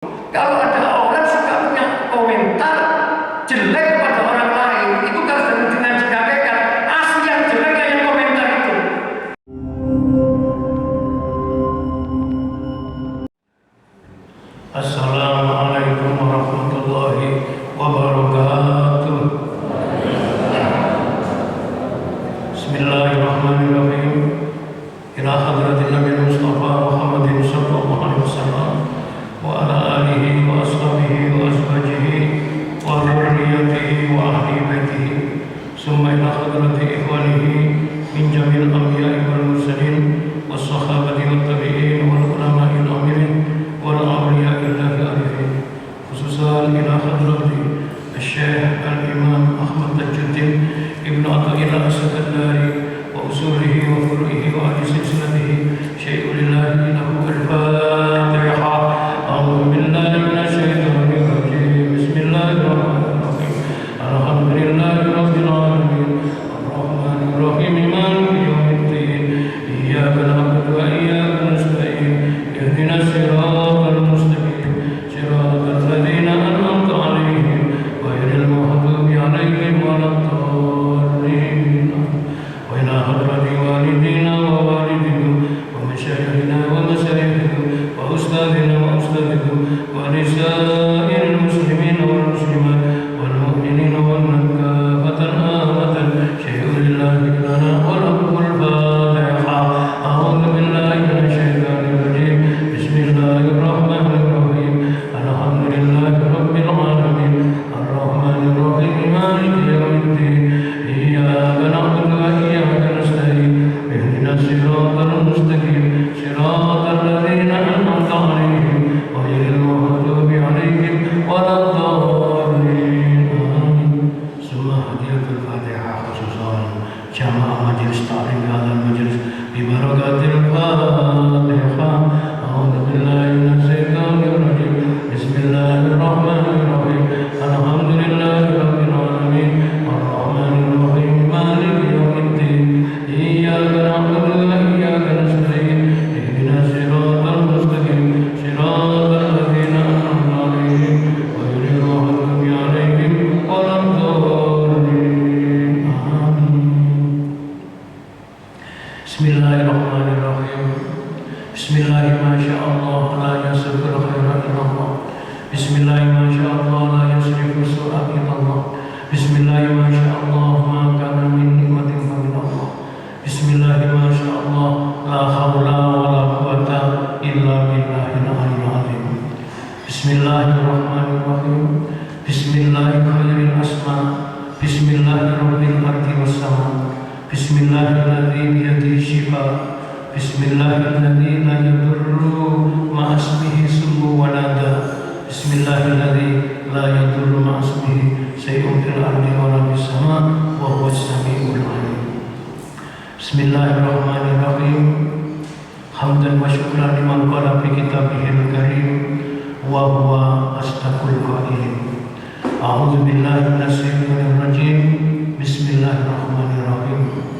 Kalau ada orang suka punya komentar jelek pada orang lain, itu kalau dengan dikatakan asli yang jelek yang komentar itu. Assalamualaikum warahmatullahi wabarakatuh. Bismillahirrahmanirrahim. Ila hadratin Nabi Mustafa Muhammadin sallallahu alaihi wasallam wa ala alihi wa ashabihi wa azwajihi wa dzurriyyatihi wa ahli baitihi summa ila hadrati ikhwanihi min jamil anbiya'i wal mursalin was sahabati wat tabi'in wal ulama'il amirin wal awliya'il arifin khususan ila hadrati Syekh Al-Imam Ahmad Tajuddin Ibnu Athaillah As-Sakandari wa usulihi wa furu'ihi wa ahli silsilatihi syai'ulillahi lahu al-Fatiha. A'udzu billahi minasyaitonir rajim. Bismillahirrahmanirrahim. Alhamdulillahi rabbil alamin. Arrahmanir rahim. Maliki yaumiddin. Iyyaka na'budu wa iyyaka nasta'in. Ihdinas siratal mustaqim. Siratal ladzina an'amta 'alaihim ghairil maghdubi 'alaihim waladdallin. Wa ila hadrati walidina wa walidikum wa masyayikhina wa masyayikhkum wa ustadzina wa ustadzikum wa nisa'il muslimin wal muslimat wal mu'minin wal mu'minat amatan syai'ulillahi lana wa lakumul Fatiha. A'udzu billahi minasyaitonir rajim. Bismillahirrahmanirrahim. Alhamdulillahi rabbil alamin. Arrahmanir rahim. Maliki yaumiddin. Iyyaka na'budu wa iyyaka nasta'in. Ihdinas siratal mustaqim. Siratal ladzina an'amta 'alaihim ghairil maghdubi 'alaihim waladdallin. Summa hadiyatul Fatihah khususan jamaah majelis ta'lim hadzal majelis bi barakatil Fatihah. A'udzu billahi minasyaitonir rajim. Bismillahirrahmanirrahim. Alhamdulillahi rabbil alamin. Arrahmanir rahim. Maliki yaumiddin. Iyyaka na'budu wa iyyaka nasta'in. Ihdinas siratal mustaqim. Siratal ladzina an'amta 'alaihim ghairil maghdubi 'alaihim waladdallin. Amin. Bismillahirrahmanirrahim. Bismillahirrahmanirrahim. La yasbiqul khaira illallah. Bismillahirrahmanirrahim. La yasrifu su'a illallah. Bismillahirrahmanirrahim. Ma kana min nikmatin fa min Allah. Bismillahirrahmanirrahim. La haula wa la quwwata illa billahil aliyyil azim. Bismillahirrahmanirrahim. Bismillahirrahmanirrahim. Asma. Bismillahirrahmanirrahim. Ardi was sama. Bismillahirrahmanirrahim. Biyadihi shifa. Bismillahirrahmanirrahim. La yadurru ma ismihi summu wa nada. Bismillahirrahmanirrahim. La yadurru ma ismihi syai'un fil ardi wa la fis sama wa huwas samiul alim. Bismillahirrahmanirrahim. Hamdan wa syukran liman qala fi kitabihil karim wa huwa astaqul qailin. A'udzu billahi minasy syaithanir rajim. Bismillahirrahmanirrahim.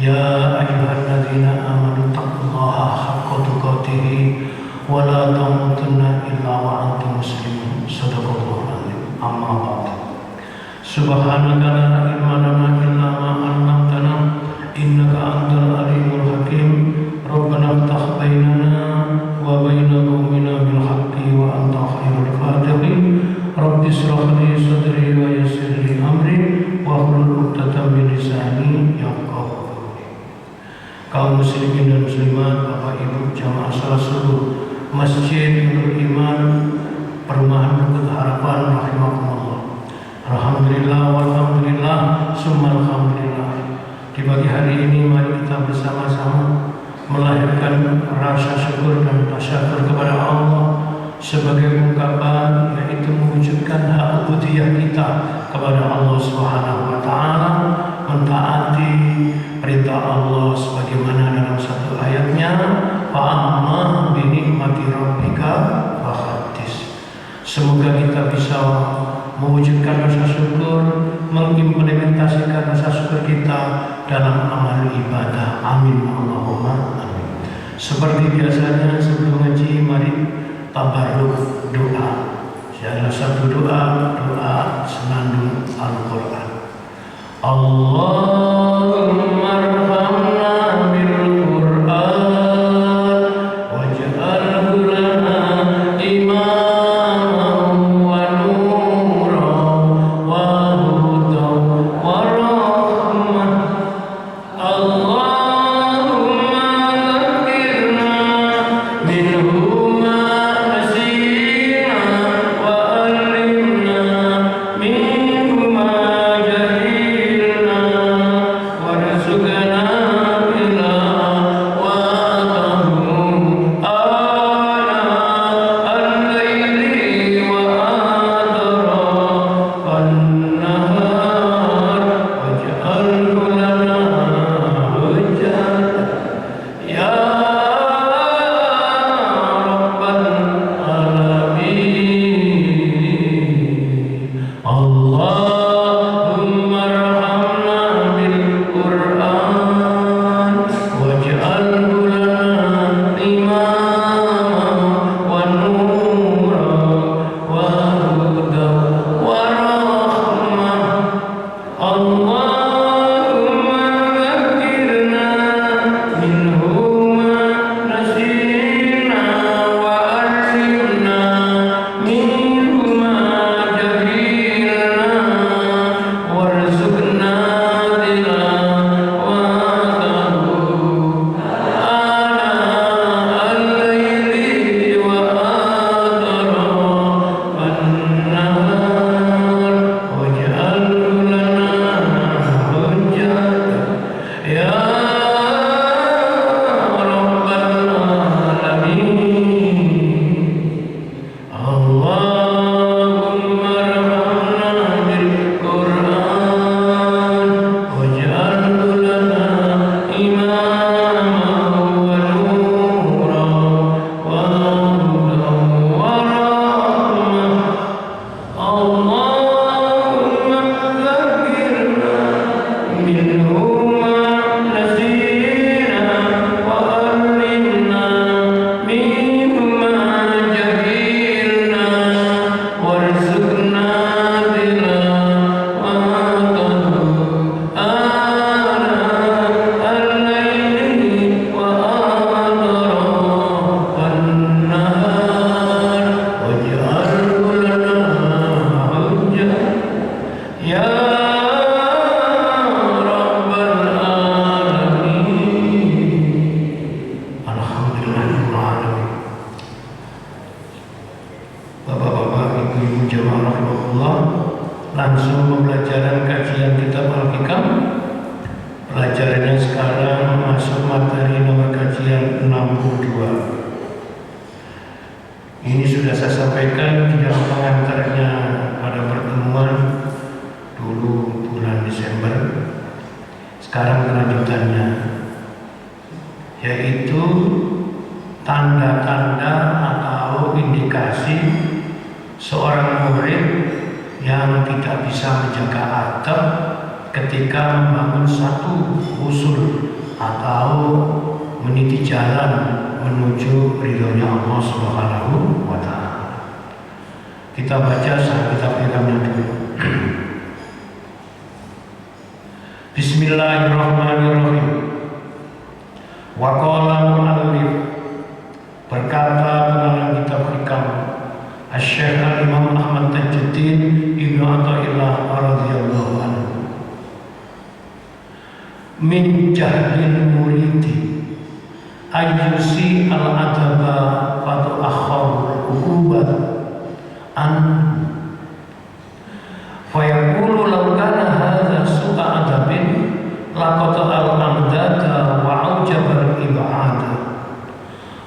Ya ayyuhalladzina amanu taqullaha haqqa tuqatih wa la tamutunna illa wa antum muslimun. Shadaqallahul azim. Amma ba'd. Subhanaka la ilma lana illa ma 'allamtana innaka antal alimul hakim. Rabbana iftah bainana wa baina qaumina bil haqqi wa anta khairul fatihin. Rabbi ishrah li sadri wa yassir li amri wa hlul 'uqdatam min lisani yafqahu qawli. Kaum muslimin dan muslimat, Bapak Ibu jamaah salat subuh Masjid Nurul Iman Perumahan Bukit Harapan rahimakumullah. Alhamdulillah walhamdulillah summa alhamdulillah. Di pagi hari ini mari kita bersama-sama melahirkan rasa syukur dan tasyukur kepada Allah sebagai ungkapan yaitu mewujudkan hak ubudiyah kita kepada Allah Subhanahu wa taala, mentaati perintah Allah sebagaimana dalam satu ayatnya, fa'amma bi nikmati rabbika fahaddits. Semoga kita bisa mewujudkan rasa syukur, mengimplementasikan rasa syukur kita dalam amal ibadah. Amin Allahumma amin. Seperti biasanya sebelum ngaji, mari tabarruk doa. Salah satu doa senandung Al-Quran. Allahumma arhamna bil Quran waj'alhu lana imaman wa nuran wa hudan wa rahmah. Allahumma zakkirna minhu ma nasina wa allimna minhu ma jahilna warzuqna tilawatahu ana al-laili wa atrafan nahar waj'alhu lana hujjatan ya rabbal alamin. Allahumma arhamna bil Quran waj'alhu lana imaman wa nuran wa hudan wa rahmah. Allahumma zakkirna minhu ma nasina wa allimna minhu ma jahilna warzuqna tilawatahu ana al-laili wa atrafan nahar waj'alhu lana hujjatan ya rabbal alamin. Allahumma arhamna bil Quran waj'alhu lana imaman wa nuran wa hudan wa rahmah. Allahumma zakkirna minhu ma nasina wa allimna minhu ma jahilna warzuqna tilawatahu ana al-laili wa atrafan nahar waj'alhu lana hujjatan ya rabbal alamin. Alhamdulillahirabbil alamin. Bapak-bapak, ibu-ibu jamaah rahimahullah, langsung pembelajaran kajian kitab Al-Hikam. Pelajarannya sekarang masuk materi nomor kajian 62. Ini sudah saya sampaikan di dalam pengantarnya pada pertemuan dulu bulan Desember. Sekarang kelanjutannya, yaitu tanda-tanda atau indikasi seorang murid yang tidak bisa menjaga adab ketika membangun satu usul atau meniti jalan menuju ridhonya Allah Subhanahu wa ta'ala. Kita baca sahih kitab Al-Hikamnya dulu. Bismillahirrahmanirrahim. Wa qala mu'allif, berkata penulis kitab Hikam Asy-Syaikh Al-Imam Ahmad Tajuddin Ibnu Athaillah radhiyallahu anhu, min jahlil muridi ayyusi al-adaba fatu akhar uqubat an fayaqulu law kana hadha su'a adabin laqata al-amdada wa aujaba al-ib'ada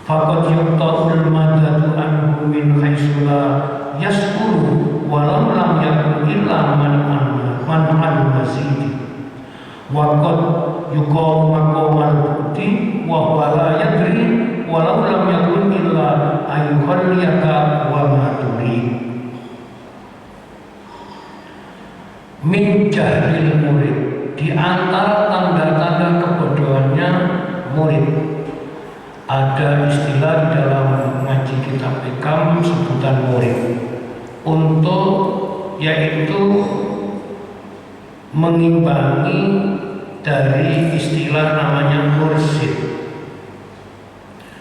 faqad yuqta'ul madadu anhu min haitsu la yas'uru walau lam yakun illa man al-mazidi wa qad yuqamu maqamal bukti wa huwa la yadri walau lam yakun illa ayyuhalliyaka wa ma turid. Min jahlil murid, di antara tanda-tanda kebodohannya murid Ada istilah di dalam ngaji kitab Hikam sebutan murid untuk yaitu mengimbangi dari istilah namanya mursyid.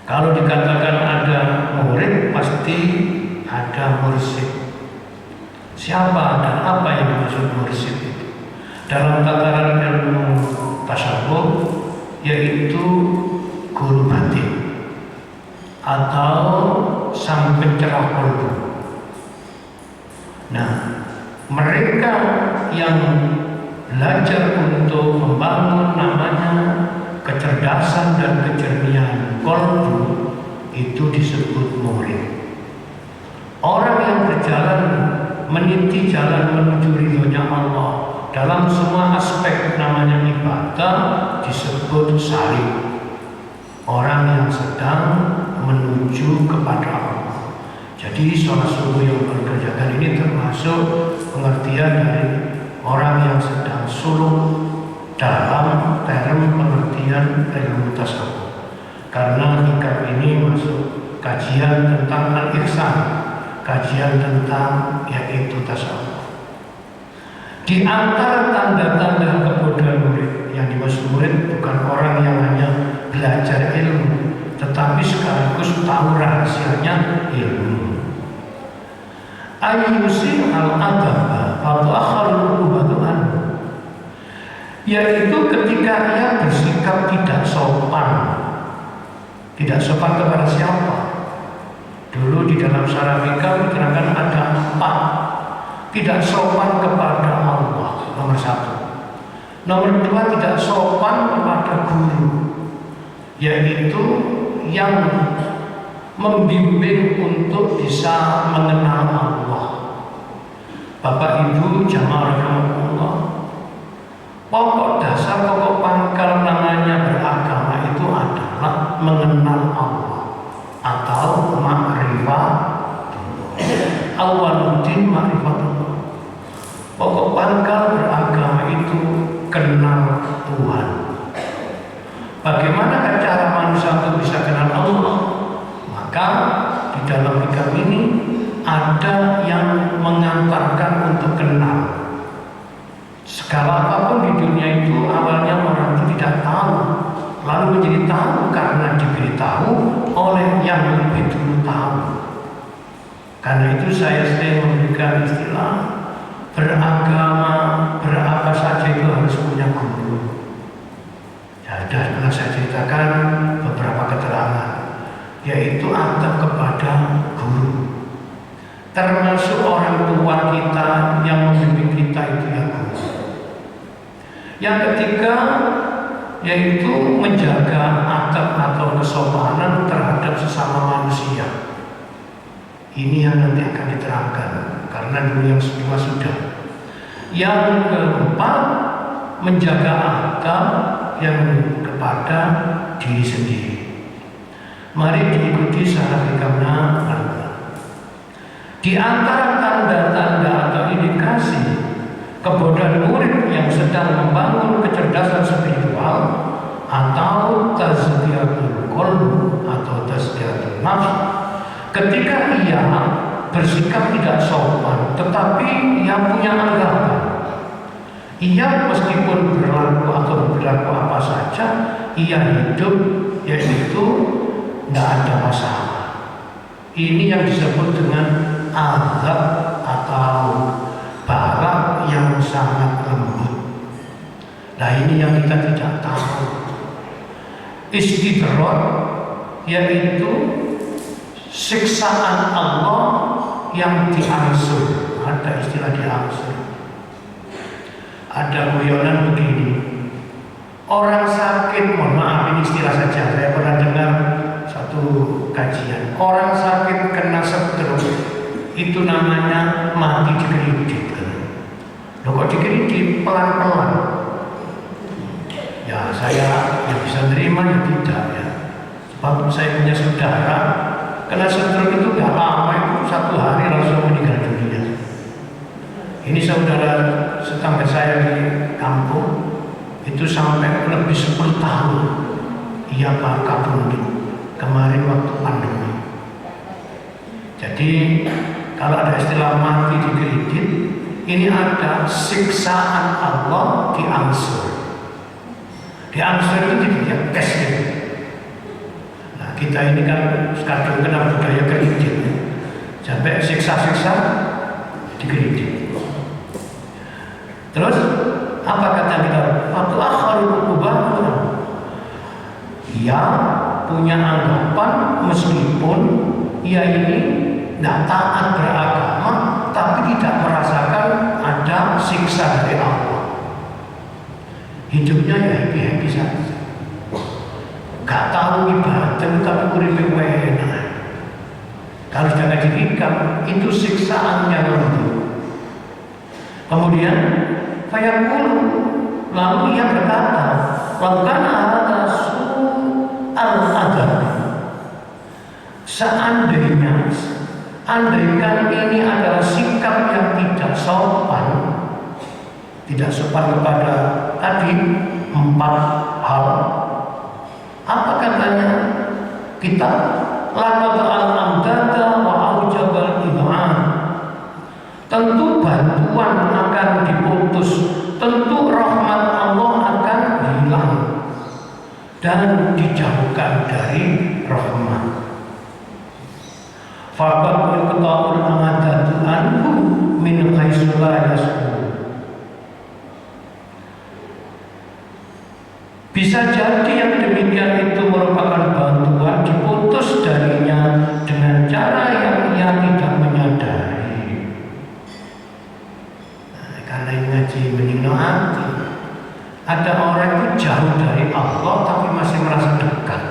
Kalau dikatakan ada murid pasti ada mursyid. Siapa dan apa yang dimaksud mursyid itu? Dalam tataran ilmu tasawuf yaitu guru batin atau sang pencerah kolbu. Nah, mereka yang belajar untuk membangun namanya kecerdasan dan kejernihan kolbu itu disebut murid. Orang yang berjalan meniti jalan menuju ridhonya Allah dalam semua aspek namanya ibadah disebut salik. Orang yang sedang menuju kepada Allah. Jadi sholat subuh yang berkerjakan ini termasuk pengertian dari orang yang sedang suluk dalam term pengertian ilmu tasawuf. Karena hikam ini masuk kajian tentang al-ihsan, kajian tentang yaitu tasawuf. Di antara tanda-tanda kebodohan murid, yang dimaksud murid bukan orang yang hanya belajar ilmu, tetapi sekaligus tahu rahasianya ilmu. Ayyusi al-adaba atau akharul ubatuhan, yaitu ketika ia bersikap tidak sopan. Tidak sopan kepada siapa? Dulu di dalam syarah Hikam diterangkan ada 4. Tidak sopan kepada Allah, nomor 1. Nomor 2, tidak sopan kepada guru, yaitu yang membimbing untuk bisa mengenal Allah. Bapak Ibu jamaah rahmatullah, pokok dasar, pokok pangkal namanya beragama itu adalah mengenal Allah atau ma'rifat. Awaluddin ma'rifatullah. Pokok pangkal beragama itu kenal Tuhan. Bagaimana cara manusia untuk bisa kenal Allah? Maka di dalam hikam ini ada yang mengantarkan untuk kenal. Segala apapun di dunia itu awalnya orang itu tidak tahu, lalu menjadi tahu karena diberitahu oleh yang lebih dulu tahu. Karena itu saya sering memberikan istilah beragama, berapa saja itu harus punya guru. Ya, sudah saya ceritakan beberapa keterangan, yaitu adab kepada guru. Termasuk orang tua kita yang membimbing kita itu ya guru. Yang ketiga yaitu menjaga adab atau kesopanan terhadap sesama manusia. Ini yang nanti akan diterangkan karena dulu yang kedua sudah. Yang keempat menjaga adab yang kepada diri sendiri. Mari diikuti syarah hikamnya. Di antara tanda-tanda atau indikasi kebodohan murid yang sedang membangun kecerdasan spiritual atau tazkiyatul qalb atau tazkiyatul nafs, ketika ia bersikap tidak sopan tetapi ia punya anggapan ia meskipun berlaku atau berlaku apa saja ia hidup yaitu tidak ada masalah. Ini yang disebut dengan azab atau barak yang sangat lembut. Nah ini yang kita tidak tahu. Istidroj yaitu siksaan Allah yang diangsur. Ada istilah diangsur. Ada guyonan begini. Orang sakit, mohon maaf ini istilah saja, saya pernah dengar satu kajian. Orang sakit kena stroke itu namanya mati dikredit. Loh kok dikredit pelan-pelan? Ya saya yang bisa nerima ya tidak ya. Sebab saya punya saudara kena stroke itu gak lama, itu 1 hari langsung meninggal dunia. Ini saudara tetangga saya di kampung itu sampai lebih 10 tahun ia kabur kemarin waktu pandemi. Jadi kalau ada istilah mati dikredit, ini ada siksaan Allah diangsur. Diangsur itu tidak cash gitu. Nah kita ini kan kadang kena budaya kredit, sampai siksa-siksa dikredit. Terus apa kata kita? Waktu akharul kubah, ia punya anggapan meskipun ia ini tidak taat beragama, tapi tidak merasakan ada siksa dari Allah. Hidupnya ya happy-happy saja. Gak tahu ibadah tapi uripnya enak. Kalau jangan dihikam, itu siksaannya nanti. Kemudian fayaqulu, lalu ia berkata, lakukan ada al-adab. Seandainya, andaikan ini adalah sikap yang tidak sopan kepada tadi 4 hal. Apa katanya? Kita laqad al-amdada wa aujabal iman. Tentu bantuan akan diputus, tentu rahmat Allah akan hilang dan dijauhkan dari rahmat. Faqad yuqta'ul amadatu anhu min haitsu la yash'ur. Bisa jadi yang demikian itu merupakan bantuan diputus darinya dengan cara yang ia tidak menyadari. Nah, karena ini ngaji meninggal hati. Ada orang itu jauh dari Allah tapi masih merasa dekat.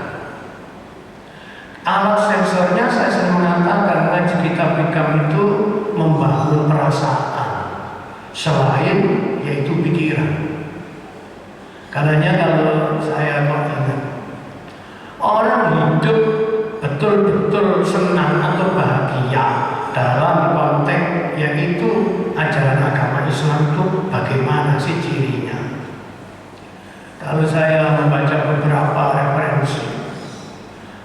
Alat sensornya saya sering mengatakan ngaji kitab hikam itu membangun perasaan selain yaitu pikiran. Karenanya kalau saya ingat orang hidup betul-betul senang atau bahagia dalam konteks yaitu ajaran agama Islam itu bagaimana sih cirinya? Kalau saya membaca beberapa referensi,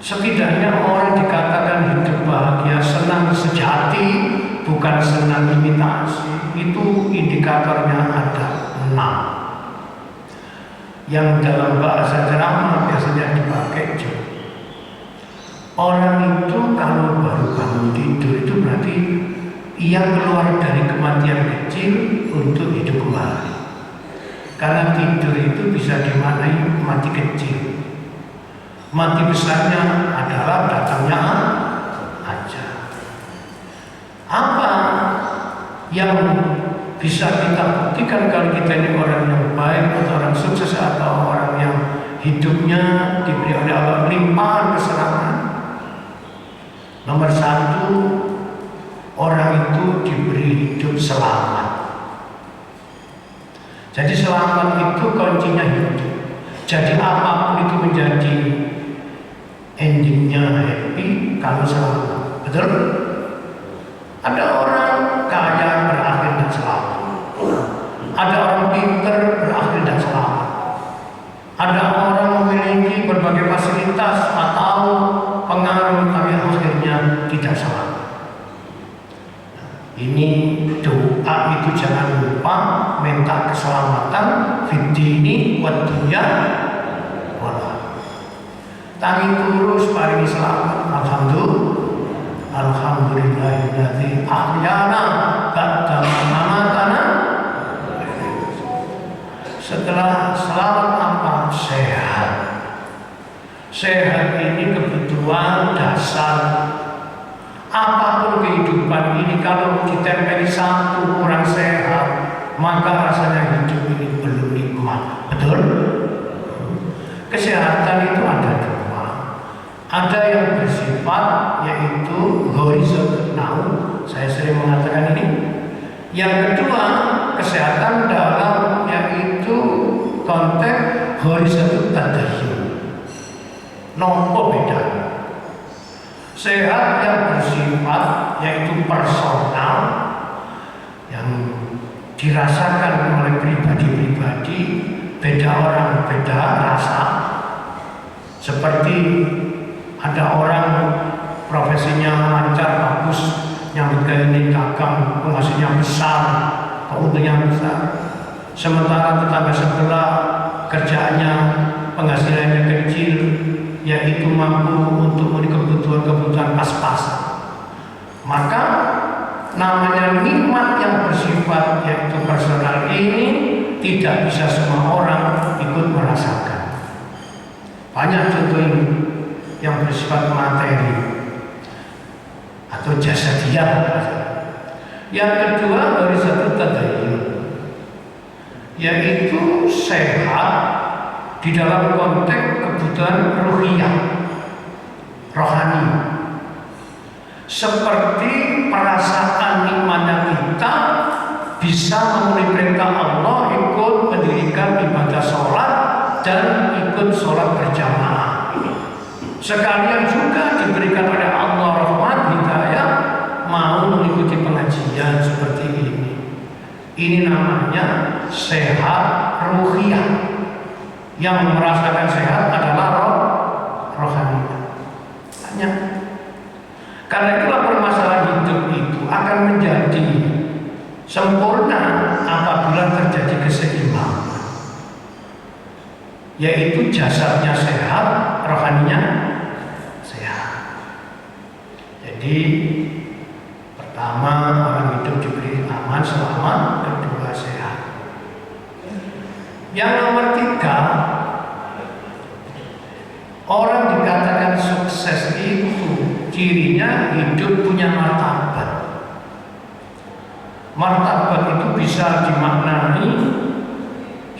setidaknya orang dikatakan hidup bahagia, senang sejati, bukan senang imitasi, itu indikatornya ada 6. Yang dalam bahasa ceramah biasanya dipakai orang itu kalau baru bangun tidur itu berarti ia keluar dari kematian kecil untuk hidup kembali. Karena tidur itu bisa dimaknai mati kecil. Mati besarnya adalah datangnya aja. Apa yang bisa kita buktikan kalau kita ini orang yang baik atau orang sukses atau orang yang hidupnya diberi oleh Allah limpahan kesenangan? Nomor 1, orang itu diberi hidup selamat. Jadi selamat itu kuncinya hidup. Jadi apapun itu menjadi endingnya happy kalau selamat. Betul? Ada orang kaya berakhir dan selamat. Ada orang pintar berakhir dan selamat. Ada orang memiliki berbagai fasilitas atau pengaruh tapi akhirnya tidak selamat. Ini doa itu jangan lupa minta keselamatan fitini wa dunya wala. Tangi kurus paling selamat. Alhamdulillahilladzi ahyana ba'da mamatana. Setelah selamat apa? Sehat. Sehat ini kebutuhan dasar. Apapun kehidupan ini kalau ditempeli satu kurang sehat, maka rasanya hidup ini belum nikmat. Betul? Kesehatan itu ada 2. Ada yang bersifat yaitu horizontal. Saya sering mengatakan ini. Yang kedua, kesehatan dalam yaitu konteks horizontal tadayyun. Nomor beda. Sehat yang bersifat yaitu personal yang dirasakan oleh pribadi-pribadi, beda orang beda rasa. Seperti Ada orang profesinya lancar, bagus, nyambut ini dagang, penghasilannya besar, keuntungannya besar. Sementara tetangga sebelah kerjaannya, penghasilannya kecil, yaitu mampu untuk memenuhi kebutuhan pas-pasan. Maka namanya nikmat yang bersifat yaitu personal ini tidak bisa semua orang ikut merasakan. Banyak contoh ini yang bersifat materi atau jasadiah. Yang kedua dari satu tadayyun, yaitu sehat di dalam konteks kebutuhan ruhiyah, rohani, seperti perasaan nikmatnya kita bisa memenuhi perintah Allah, ikut mendirikan ibadah sholat dan ikut sholat berjamaah. Sekalian juga diberikan oleh Allah rahmat hidayah mau mengikuti pengajian seperti ini. Ini namanya sehat ruhiyah. Yang merasakan sehat adalah rohani. Hanya karena itulah permasalahan hidup itu akan menjadi sempurna apabila terjadi keseimbangan, yaitu jasadnya sehat, rohaninya sehat. Jadi pertama orang hidup diberi aman, selamat, kedua sehat. Yang nomor tiga, orang dikatakan sukses itu cirinya hidup punya martabat. Martabat itu bisa dimaknai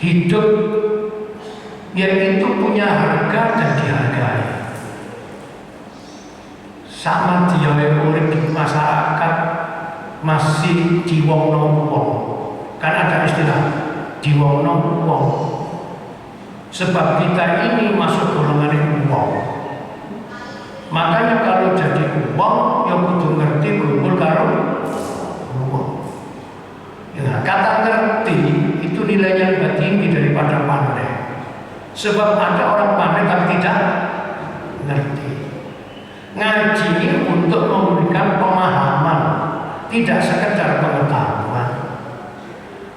hidup yaitu punya harga dan dihargai. Sama dia urip di masyarakat masih diwong-wong. Kan ada istilah diwong-wong. Sebab kita ini masuk golongan wong. Makanya kalau jadi wong yang kudu ngerti kumpul karo wong. Ya, kata ngerti itu nilainya lebih tinggi daripada pandai. Sebab ada orang pandai tapi tidak ngerti. Ngaji untuk memberikan pemahaman, tidak sekedar pengetahuan.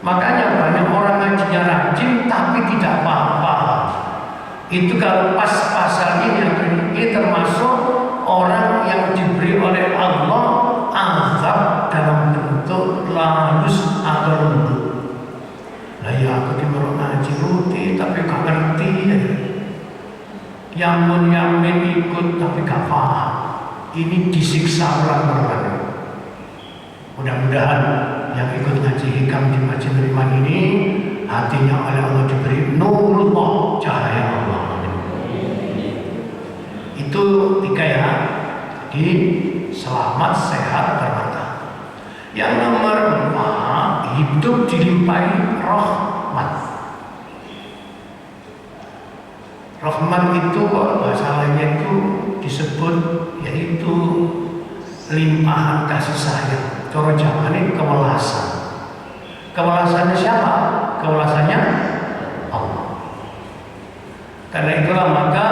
Makanya banyak orang ngajinya rajin tapi tidak paham. Itu kalau pas pasal ini termasuk orang yang diberi oleh Allah azab dalam bentuk lalus atau lembut. Lah ya aku dimuruk ngaji rutin tapi gak ngerti ya. Yang yamin ikut tapi gak paham. Ini disiksa ulang-ulang. Mudah-mudahan yang ikut ngaji hikam di Masjid Beriman ini hatinya oleh Allah diberi nurullah, cahaya Allah. Itu tiga ya. Jadi selamat, sehat, bermata. Yang nomor 4, hidup dilimpahi rahmat. Rahmat itu bahasa lainnya itu disebut yaitu limpahan kasih sayang. Cara jawabannya kewelasan. Kewelasannya siapa? Kewelasannya Allah. Karena itulah maka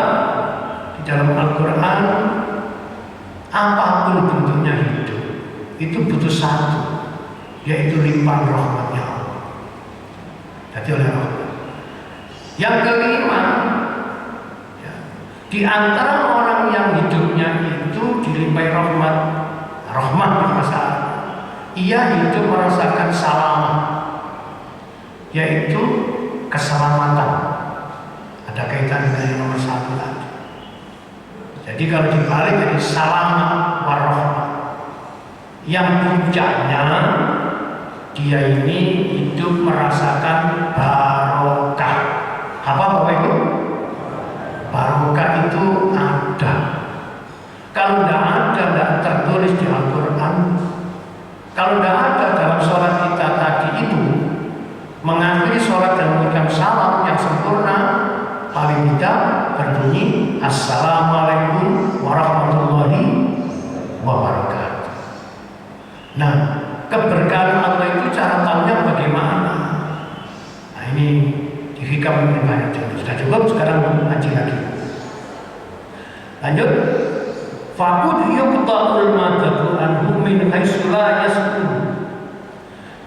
di dalam Al-Quran apapun bentuknya hidup itu butuh satu, yaitu limpahan rahmatnya Allah. Jadi oleh Allah. Yang kelima, ya, di antara orang yang hidupnya itu dilimpahi rahmat masalah, ia hidup merasakan selamat, yaitu keselamatan. Ada kaitan dengan yang nomor 1 tadi. Jadi kalau dibalik jadi selamat warahmat. Yang puncaknya dia ini hidup merasakan barokah. Apa Bapak Ibu? Barokah itu ada. Kalau tidak ada, tidak tertulis di Al-Quran. Kalau tidak ada dalam sholat kita tadi itu, mengakhiri sholat dan memberikan salam yang sempurna, paling tidak berbunyi Assalamualaikum warahmatullahi wabarakatuh. Nah, keberkahan Allah itu cara tahunya bagaimana? Nah ini di hikam ini banyak. Sudah cukup, sekarang ngaji lagi. Lanjut. Faqud yuqta'ul madadu anhu min haitsu la yas'ur.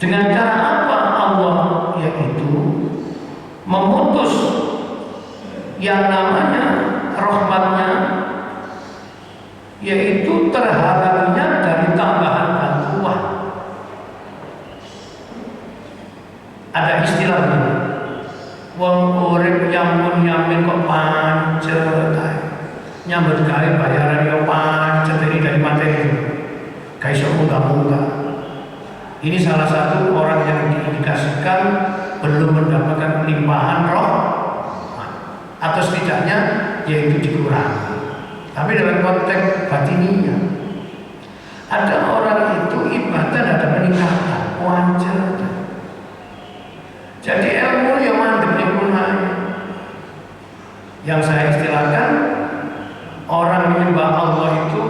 Dengan cara apa Allah yaitu memutus yang namanya rahmatnya, yaitu terhalangnya dari tambahan bantuan. Ada istilah ini, wong urip nyamun nyamin kok pancet, nyambut gawe bayaran yo pancet, ini dari materi, guys munggah-munggah. Ini salah satu orang yang diindikasikan belum mendapatkan limpahan roh, atau setidaknya yaitu dikurangi. Tapi dalam konteks batininya, ada orang itu ibadah ada peningkatan, wajar. Jadi ilmu yang mandek gunanya. Yang saya istilahkan, orang menyembah Allah itu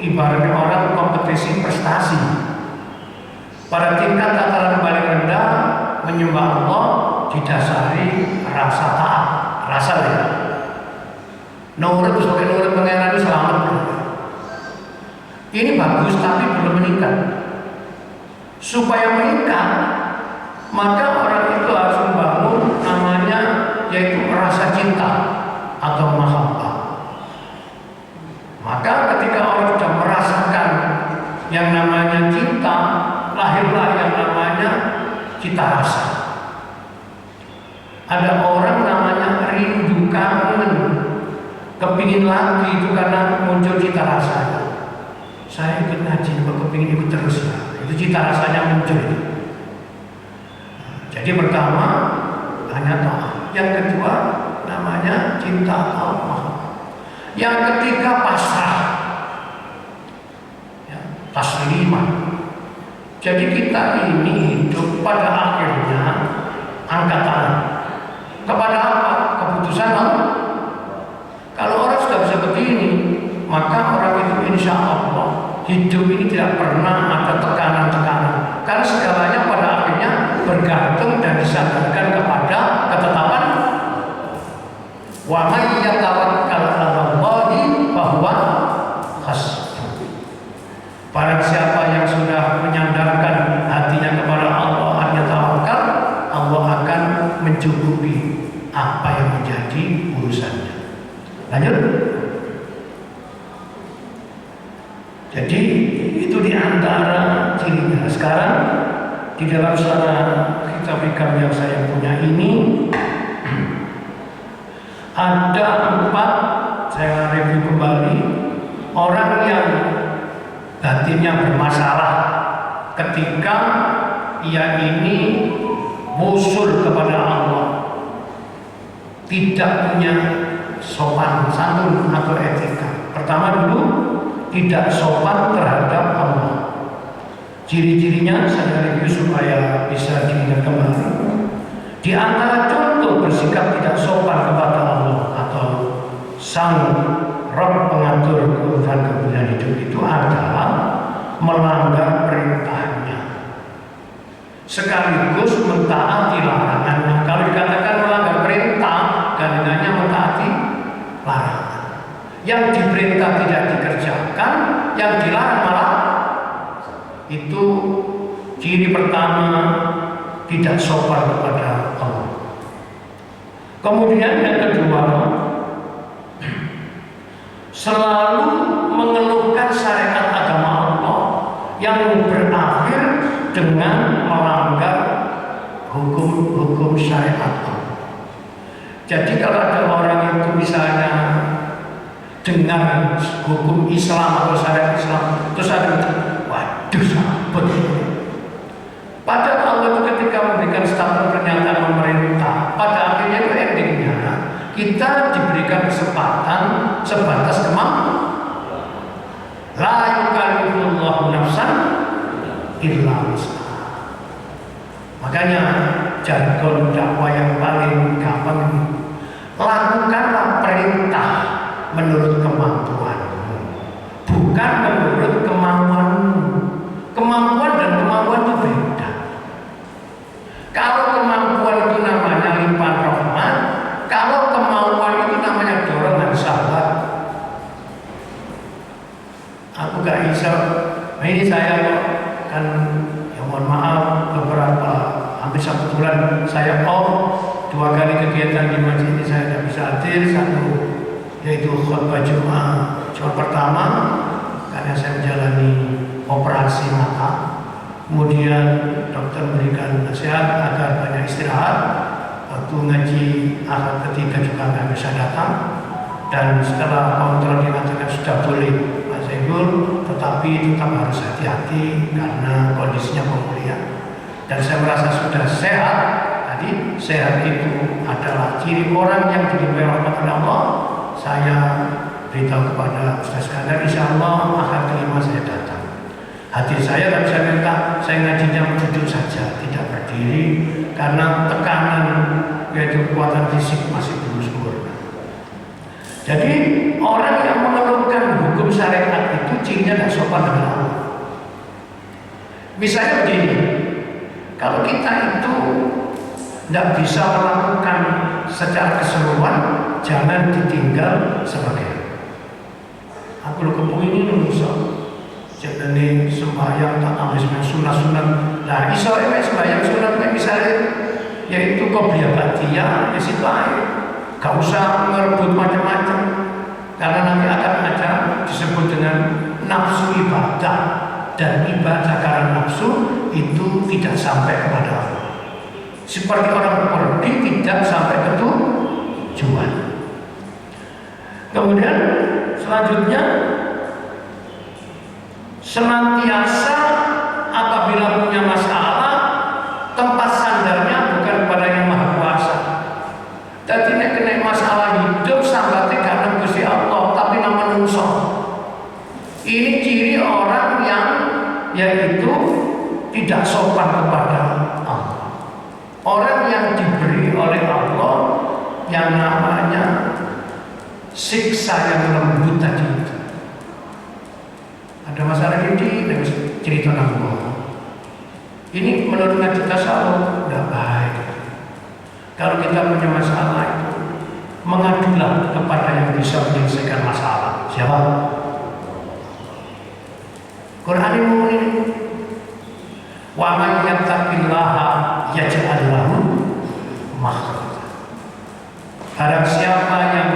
ibaratnya orang kompetisi prestasi. Pada tingkat tataran paling rendah, menyembah Allah didasari rasa taat, rasa ya. Nurut sebagai nurut pengenalan itu selamat. Ini bagus tapi belum meningkat. Supaya meningkat, maka orang itu harus membangun namanya yaitu rasa cinta atau mahabbah. Maka ketika orang sudah merasakan yang namanya cinta, lahirlah yang namanya cita rasa. Ada orang namanya rindu, kangen, kepingin lagi, itu karena muncul cita rasanya. Saya ikut ngaji, kok kepingin ikut terus ya. Itu cita rasanya muncul. Jadi pertama hanya taat. Yang kedua namanya cinta Allah. Yang ketiga pasrah, ya, taslimah. Jadi kita ini hidup pada akhirnya angkat tangan. Kepada apa? Keputusan Allah. Kalau orang sudah bisa begini, maka orang itu insya Allah hidup ini tidak pernah ada tekanan-tekanan. Karena segalanya pada akhirnya bergantung dan disandarkan kepada ketetapan. Wa may yatawakkal 'alallahi fahuwa hasbuh. Barang siapa yang sudah menyandarkan hatinya kepada Allah, hanya tawakal, Allah akan mencukupi apa yang menjadi urusannya. Lanjut. Jadi itu diantara cirinya. Sekarang di dalam surah kitab hikam yang saya punya ini ada 4, saya review kembali, orang yang batinnya bermasalah ketika ia ini musul kepada Allah, tidak punya sopan santun atau etika. Pertama dulu, tidak sopan terhadap Allah. Ciri-cirinya saya review supaya bisa diingat kembali. Di antara contoh bersikap tidak sopan kepada Allah atau Sang Rabb pengatur kehidupan hidup itu adalah melanggar perintahnya sekaligus mentaati larangannya. Kalau dikatakan melanggar perintah, gandingannya mentaati larangan. Yang diperintah tidak dikerjakan, yang dilarang malah. Itu ciri pertama tidak sopan kepada Allah. Kemudian yang kedua, selalu mengeluhkan syariat agama Allah yang berakhir dengan melanggar hukum syariat Allah. Jadi kalau ada orang itu misalnya dengar hukum Islam atau syariat Islam, terus ada, waduh sabut. Padahal Allah itu ketika memberikan status pernyataan pemerintah, pada akhirnya itu endingnya kita diberikan kesempatan sebatas kemampuan. La yukallifullahu nafsan illa wus'aha. Makanya jargon dakwah yang paling gampang ini, lakukanlah perintah menurut kemampuanmu, bukan menurut kemampuanmu. Kemampuan dan kemampuan itu beda. Kalau kemampuan itu namanya limpahan rahmat, kalau kemauan itu namanya dorongan syahwat. saya off 2 kali kegiatan di masjid ini saya tidak bisa hadir. Satu yaitu khutbah Jumat pertama karena saya menjalani operasi mata. Kemudian dokter memberikan nasihat agar banyak istirahat. Waktu ngaji ahad ketiga juga nggak bisa datang. Dan setelah kontrol dikatakan sudah boleh Pak Zainul, tetapi tetap harus hati-hati karena kondisinya pemulihan. Dan saya merasa sudah sehat. Tadi sehat itu adalah ciri orang yang diberi rahmat oleh Allah. Saya beritahu kepada Ustaz Iskandar, insya Allah ahad kelima saya datang. Hadir saya tapi saya minta saya ngajinya duduk saja, tidak berdiri karena tekanan yaitu kekuatan fisik masih belum sempurna. Jadi orang yang mengeluhkan hukum syariat itu cirinya tidak sopan dengan Allah. Misalnya begini, kalau kita itu tidak bisa melakukan secara keseluruhan, jangan ditinggal sebagian. Aku lu kepung ini nusa, jadi sembahyang tak habis sunat-sunat. Nah, iso sembahyang sunat misalnya, yaitu qobliyah ba'diyah, ya situ aja. Gak usah ngerebut macam-macam, karena nanti akan ada disebut dengan nafsu ibadah, dan ibadah karena nafsu itu tidak sampai kepada Allah. Seperti orang pergi tidak sampai ke tujuan. Kemudian selanjutnya senantiasa apabila punya masalah tempat sandarnya bukan kepada yang Maha Kuasa. Tadi nek kena masalah hidup sampai karena Gusti Allah, tapi nama manusia. Ini ciri orang yang yaitu tidak sopan kepada Allah. Orang yang diberi oleh Allah yang namanya siksa yang lembut tadi itu. Ada masalah ini cerita nama. Ini menurut ngaji tasawuf tidak baik. Kalau kita punya masalah itu, mengadulah kepada yang bisa menyelesaikan masalah. Siapa? Quran ini wa man yattaqillaha yaj'al lahu makhraja. Barang siapa yang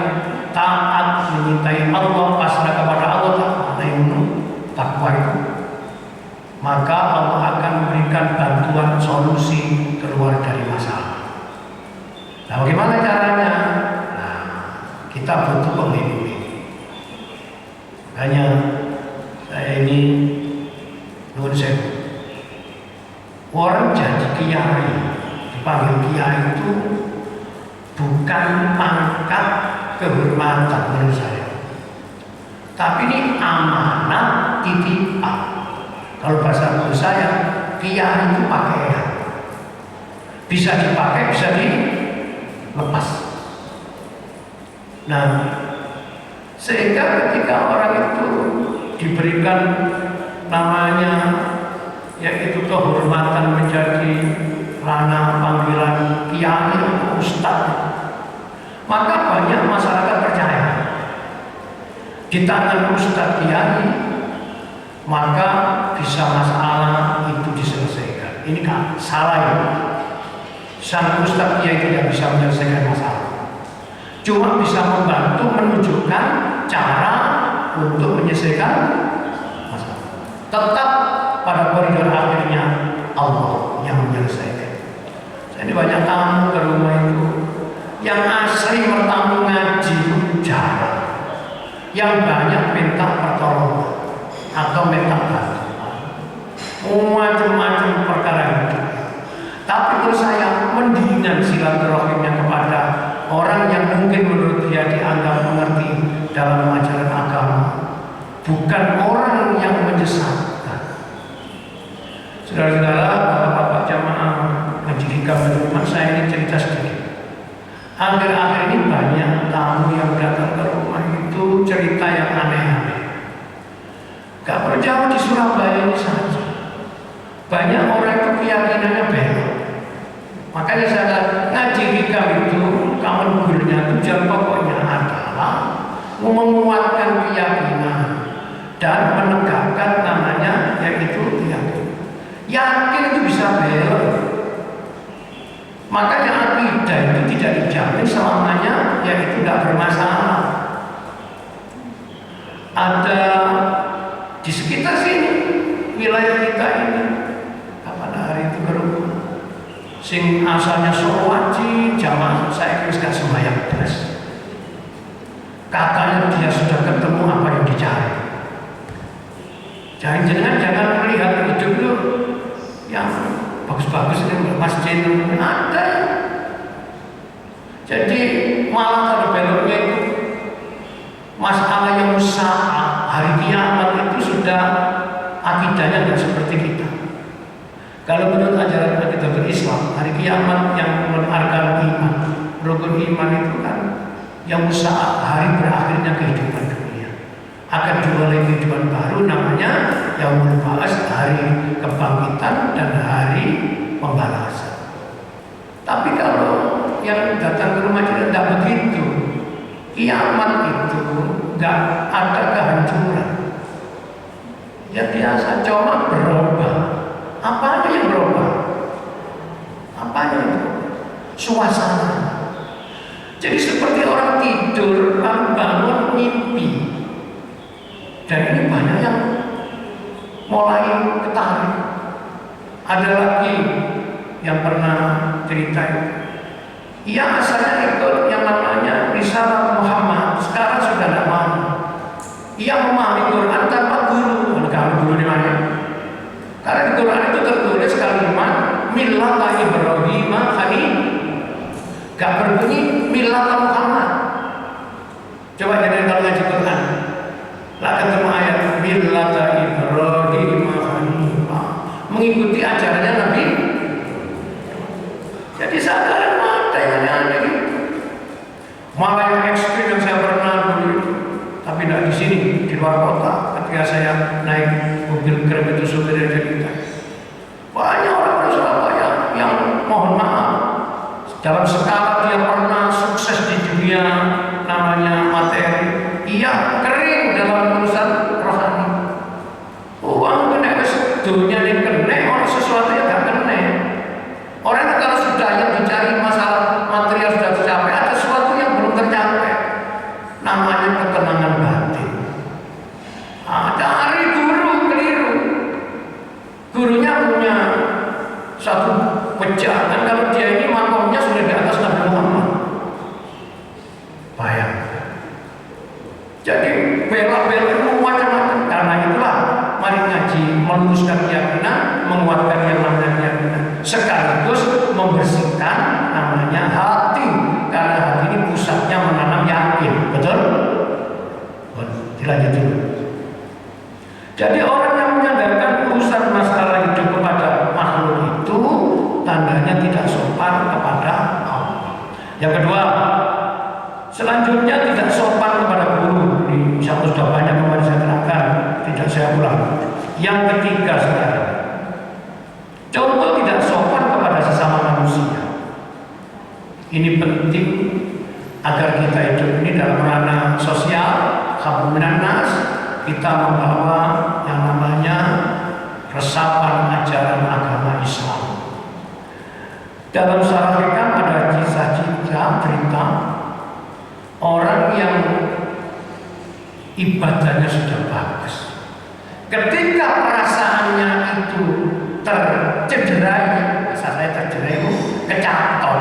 taat menyintai Allah, pasrah kepada Allah, takwa itu, maka Allah akan memberikan bantuan solusi keluar dari masalah. Nah, bagaimana caranya? Nah, kita butuh pemimpin ini. Makanya saya ini nuwun sewu. Orang jadi kiai, dipanggil kiai itu bukan pangkat kehormatan menurut saya, tapi ini amanah titipan. Kalau bahasa menurut saya, kiai itu pakaian, bisa dipakai, bisa dilepas. Nah, sehingga ketika orang itu diberikan namanya yaitu kehormatan menjadi ranah panggilan kiai atau ustaz, maka banyak masyarakat percaya di tangan ustaz kiai maka bisa masalah itu diselesaikan. Ini kan salah ya. Sang ustaz kiai tidak bisa menyelesaikan masalah, cuma bisa membantu menunjukkan cara untuk menyelesaikan masalah. Tetap pada koridor akhirnya Allah yang menyelesaikan. Saya ini banyak tamu ke rumah itu, yang asli bertamu ngaji itu jarang, yang banyak minta pertolongan atau minta bantuan, macam-macam perkara itu. Tapi menurut saya mendingan silaturahimnya kepada orang yang mungkin menurut dia dianggap mengerti dalam ajaran agama, bukan orang yang menyesatkan. Saudara-saudara, bapak-bapak jamaah ngaji di rumah saya ini cerita sedikit. Akhir-akhir ini banyak tamu yang datang ke rumah itu cerita yang aneh-aneh. Gak perlu jauh di Surabaya ini saja. Banyak orang itu keyakinannya belok. Makanya saya ngaji hikam itu, kawan gurunya tujuan pokoknya adalah menguatkan keyakinan dan menegakkan namanya yaitu yakin. Yakin itu bisa belok. Maka akidah itu tidak dijamin selamanya, yaitu tidak bermasalah. Ada di sekitar sini, wilayah kita ini, kapan hari itu kerumun, sing asalnya Solowaji, jamaah saya kira gak sembahyang beres. Katanya dia sudah ketemu apa yang dicari. Jangan melihat hidup itu yang bagus-bagus ini masjid ada. Jadi malah kalau beloknya itu masalah yang usaha hari kiamat itu sudah akidahnya tidak seperti kita. Kalau menurut ajaran akidah Islam, hari kiamat yang menarikkan iman, rukun iman itu kan yang usaha hari berakhirnya kehidupan dunia. Akan dimulai kehidupan baru namanya Yaumul Ba'ats, hari kebangkitan dan hari pembalasan. Tapi kalau yang datang ke rumah tidak begitu. Kiamat itu tidak ada kehancuran. Ya biasa, cuma berubah. Apa yang berubah? Apa yang berubah? Suasana. Jadi seperti orang tidur lalu bangun mimpi. Dan ini banyak yang mulai ketarik. Ada lagi yang pernah cerita, ia asalnya ikut yang namanya Risalah Muhammad, sekarang sudah tidak mau. Ia memahami Quran tanpa guru. Kalau guru di mana? Karena di Quran itu tertulis kalimat Millata Ibrahim Hanif, gak berbunyi Millata Muhammad. Coba jadi kalau ngaji Quran, lah ketemu ayat Millata Ibrahim Hanif, mengikuti ajarannya Nabi. Jadi sadar ada yang aneh gitu. Malah yang ekstrim yang saya pernah dulu, tapi tidak di sini, di luar kota. Ketika saya naik mobil Grab itu supirnya cerita, banyak orang Surabaya yang mohon maaf dalam skala dia pernah sukses di dunia namanya materi, ia kering dalam urusan rohani. Uang kena dunia ini kena, orang sesuatu yang gak kena. Orang kalau sudah yang dicari masalah material sudah tercapai, ada sesuatu yang belum tercapai, namanya ketenangan batin. Cari guru keliru. Gurunya punya satu pejangan kalau dia ini makomnya sudah di atas Nabi Muhammad. Bayangkan. Jadi bela-bela macam-macam. Karena itulah mari ngaji, meluruskan keyakinan, menguatkan yang namanya keyakinan, sekaligus membersihkan namanya hati, karena hati ini pusatnya menanam yakin. Betul? Dilanjut dulu. Jadi orang yang menyandarkan urusan masalah hidup kepada makhluk itu tandanya tidak sopan kepada Allah. Yang kedua, selanjutnya tidak sopan kepada guru. Ini sudah banyak kemarin saya terangkan, tidak saya ulang. Yang ketiga sekarang, contoh tidak sopan kepada sesama manusia. Ini penting agar kita hidup ini dalam ranah sosial, khabar minan nas, kita membawa yang namanya resapan ajaran agama Islam. Dalam Syarah Hikam ada kisah-kisah cerita orang yang ibadahnya sudah bagus. Ketika perasaannya itu tercederai, masa saya tercederai itu kecantol,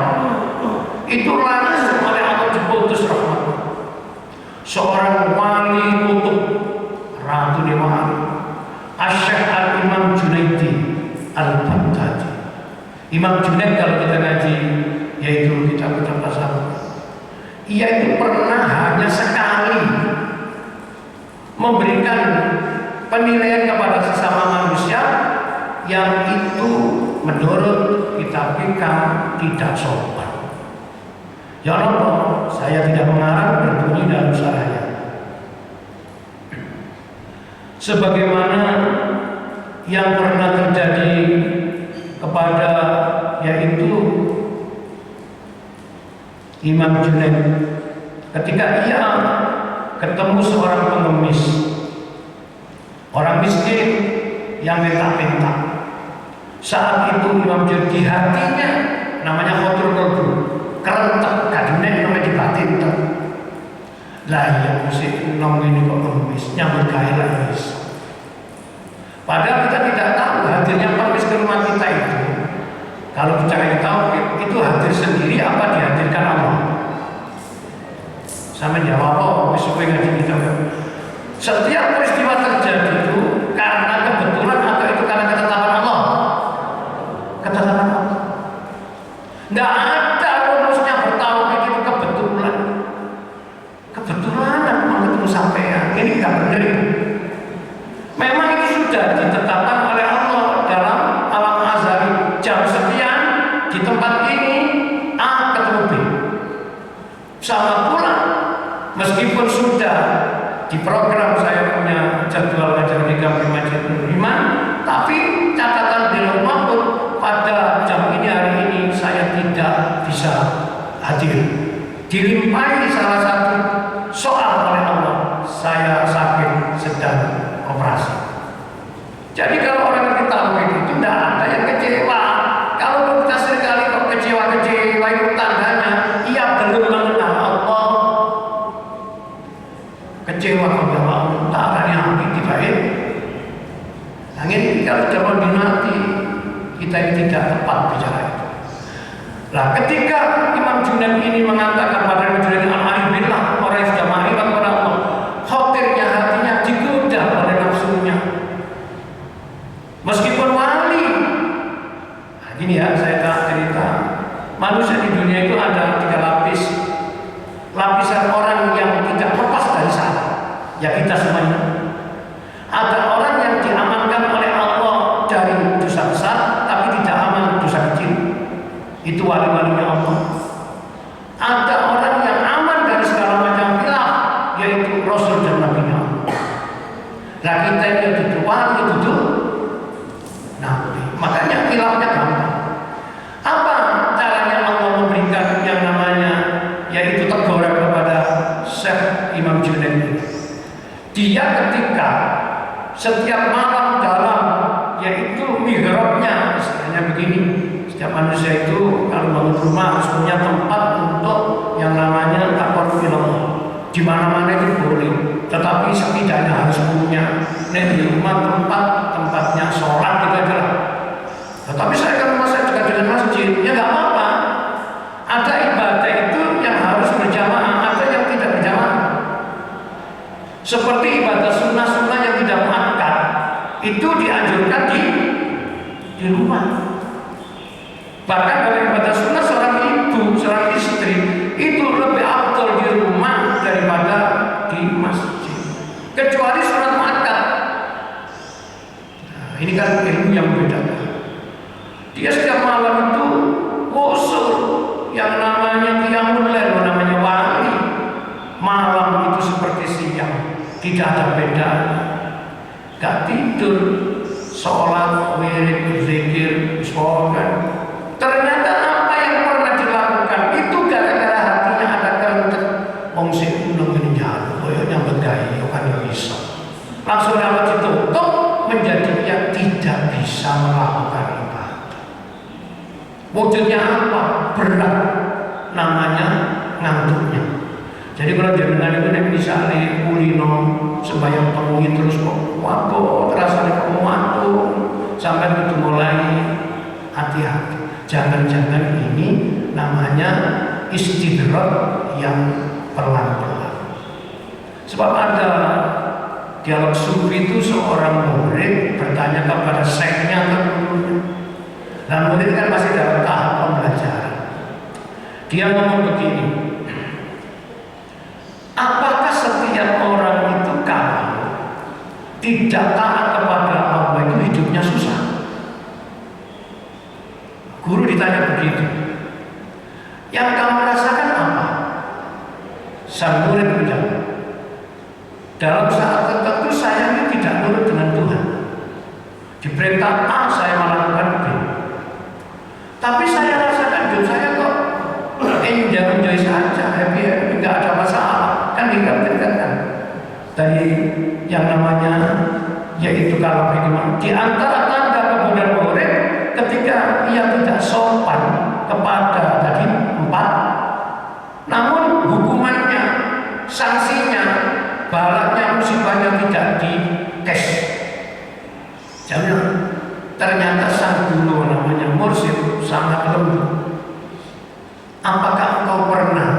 itu langsung oleh Allah diputus rahmatnya. Seorang wali kutub, ratu dewa wali, Asy-Syaikh Al-Imam Junaidi Al-Baghdadi. Imam Junaid kalau kita ngaji, yaitu kitab-kitab tasawuf, ia itu pernah hanya sekali memberikan penilaian kepada sesama manusia yang itu menurut kitab hikam tidak sopan. Ya Allah, saya tidak mengarang berbunyi dalam syarahnya. Sebagaimana yang pernah terjadi kepada yaitu Imam Junaid ketika ia ketemu seorang pengemis, orang miskin yang minta-minta. Saat itu Imam Junaid di hatinya namanya khotul kolbu, kerentek kadune namanya dibatin tuh. Lah ya musik nom ini kok ngemis nyambut gawe lah wis. Padahal kita tidak tahu hadirnya pengemis ke rumah kita itu. Kalau bicara tauhid itu hadir sendiri apa dihadirkan Allah? Sama jawab apa? Sesuai ngaji kita. Setiap peristiwa terjadi itu karena kebetulan atau itu karena ketetapan Allah? Ketetapan Allah. Tidak ada rumusnya bertauhid itu kebetulan. Kebetulan memang ketemu sampean. Ini nggak benar. Memang itu sudah ditetapkan oleh Allah dalam alam azali. Jam sekian di tempat ini A ketemu B. Sama pula meskipun sudah di program saya punya jadwal ngajar 35 tapi catatan di maupun pada jam ini hari ini saya tidak bisa hadir. Dilimpahi salah satu soal oleh Allah, saya sakit sedang operasi. Jadi kalau orang kita tahu itu tidak ada yang kecewa. Kalau kita sekali kok kecewa itu tandanya ia belum mengenal Allah. Kecewa kepada Allah, tak yang tidak ya. Angin kalau sudah mati kita tidak tepat bicara itu. Nah, ketika Imam Junaid ini mengatakan pada Imam Junaid al-Arifillah, orang yang sudah ma'rifat kepada Allah, khawatirnya hatinya digoda oleh nafsunya. Meskipun wali, nah, gini ya saya cerita, manusia di dunia itu ada 3 lapis. Lapisan orang yang tidak lepas dari salah, ya kita semuanya. Ada orang yang diamankan oleh Allah dari dosa besar, tapi tidak aman dosa kecil. Itu wali-walinya Allah. Ada orang yang aman dari segala macam khilaf, yaitu Rasul dan Nabi-Nya Allah. Nah kita ini duduk wali, duduk Nabi. Makanya khilafnya gampang. Apa caranya Allah memberikan yang namanya yaitu teguran kepada Syekh Imam Junaid? Dia ketika setiap malam dalam yaitu mihrabnya, istilahnya begini, setiap manusia itu kalau bangun rumah harus punya tempat untuk yang namanya taqarrub ilallah. Di mana-mana itu boleh, tetapi setidaknya harus punya di rumah tempatnya sholat gitu aja lah. Tetapi saya kan rumah saya juga dengan masjid, ya nggak apa-apa. Ada ibadah itu yang harus berjamaah, ada yang tidak berjamaah. Seperti ibadah sunnah-sunnah yang tidak muakkad, itu dianjurkan di rumah. Bahkan kalau ibadah sunnah seorang ibu, seorang istri itu lebih afdal di rumah daripada di masjid. Kecuali sholat muakkad. Nah, ini kan ilmu yang berbeda. Dia setiap malam itu usul yang namanya qiyamul lail, namanya wali. Malam itu seperti siang, tidak ada bedanya. Gak tidur, sholat, wirid, zikir, sholat. Ternyata apa yang pernah dilakukan itu gara-gara hatinya ada kerentek. Wong sing nang ngene jalu, koyo nyambut gawe kan ya bisa. Langsung dapat ditutup menjadi dia tidak bisa melakukan ibadah. Wujudnya apa? Berat, namanya ngantuknya. Jadi kalau jenengan itu nek misale kulino sembahyang pengungi terus kok waduh rasane kok ngantuk sampai itu mulai hati-hati. Jangan-jangan ini namanya istidrak yang pelan-pelan. Sebab ada dialog sufi itu seorang murid bertanya kepada syekhnya atau gurunya. Dan murid kan masih dalam tahap pembelajaran. Dia ngomong begini, apakah setiap orang itu kalau tidak taat kepada Allah itu hidupnya susah? Guru ditanya begitu. Yang kamu rasakan apa? Sang murid menjawab, dalam saat tertentu saya ini tidak nurut dengan Tuhan. Diperintah A saya melakukan B. Tapi saya rasakan hidup saya kok enjoy saja, happy, nggak ada masalah. Kan dikatakan kan dari yang namanya yaitu kalau bagaimana di antara tanda kemudian murid ketika ia tidak sopan kepada tadi 4. Namun hukumannya, sanksinya, balasnya, musibahnya tidak di cash. Jangan. Ternyata sang guru namanya mursyid sangat lembut. Apakah engkau pernah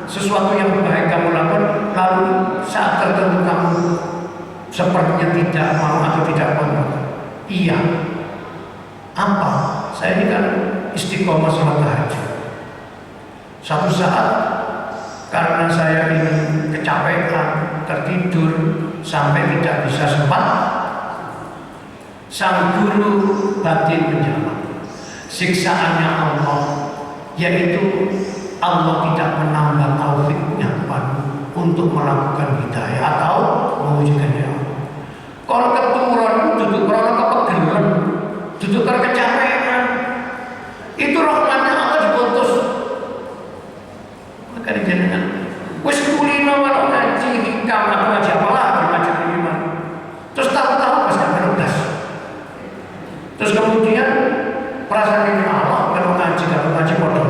sesuatu yang baik kamu lakukan lalu saat tertentu kamu sepertinya tidak mau atau tidak mau? Iya. Apa? Saya ini kan istiqomah sholat tahajud. Satu saat karena saya ini kecapean, tertidur sampai tidak bisa sempat, sang guru batin menjawab, siksaannya Allah, yaitu Allah tidak menambah taufiknya kepadamu untuk melakukan hidayah atau mewujudkan hidayah. Kalau keturun duduk kalau kepegelan, duduk kalau kecapean, itu rahmatnya Allah diputus. Maka dijanjikan, wis kulino walau ngaji hikam atau ngaji apa lagi ngaji iman. Terus tahu-tahu pas sampai lunas. Terus kemudian perasaan ini Allah kalau ngaji bodoh.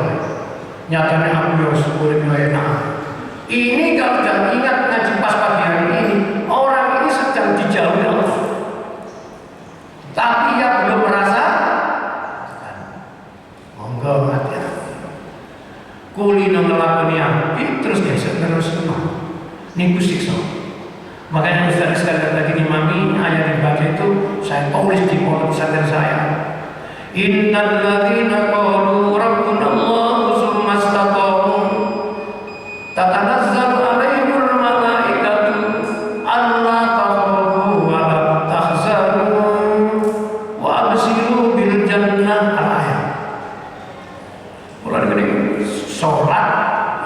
Nyatanya aku yang syukurin enak. Ini kalau sudah ingat ngaji pas pagi hari ini, orang ini sedang dijauhi Allah. Tapi yang belum merasa, monggo hati-hati. Kulino ngelakoni api terus geser terus semua. Niku siksa. Makanya Ustaz sekali lagi imami ayat dibaca itu saya tulis di pondok pesantren saya. Innal ladzina qalu rabbuna Allah tsumma istaqamu tatanazzalu alaihimul malaikatu alla takhafu wa la tahzanu wa abshiru bil jannah. Ayat. Mulai dari sholat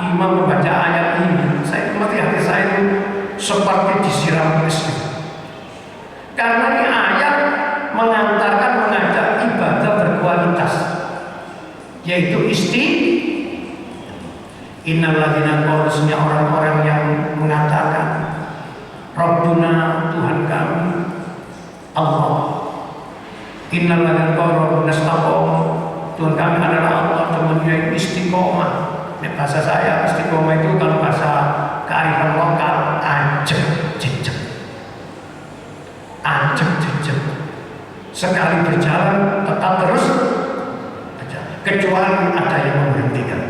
imam membaca ayat ini, saya mesti hati saya itu seperti disiram es. Karena ini ayat mengantarkan mengajak ibadah berkualitas, yaitu innal ladzina qalu, orang-orang yang mengatakan Rabbuna, Tuhan kami Allah. Innal ladzina qalu Rabbuna istaqamu, Tuhan kami adalah Allah, kemudian istiqomah. Ini bahasa saya istiqomah itu kalau bahasa kearifan lokal ajeng jejeg. Ajeng jejeg. Sekali berjalan tetap terus berjalan, kecuali ada yang memberhentikan.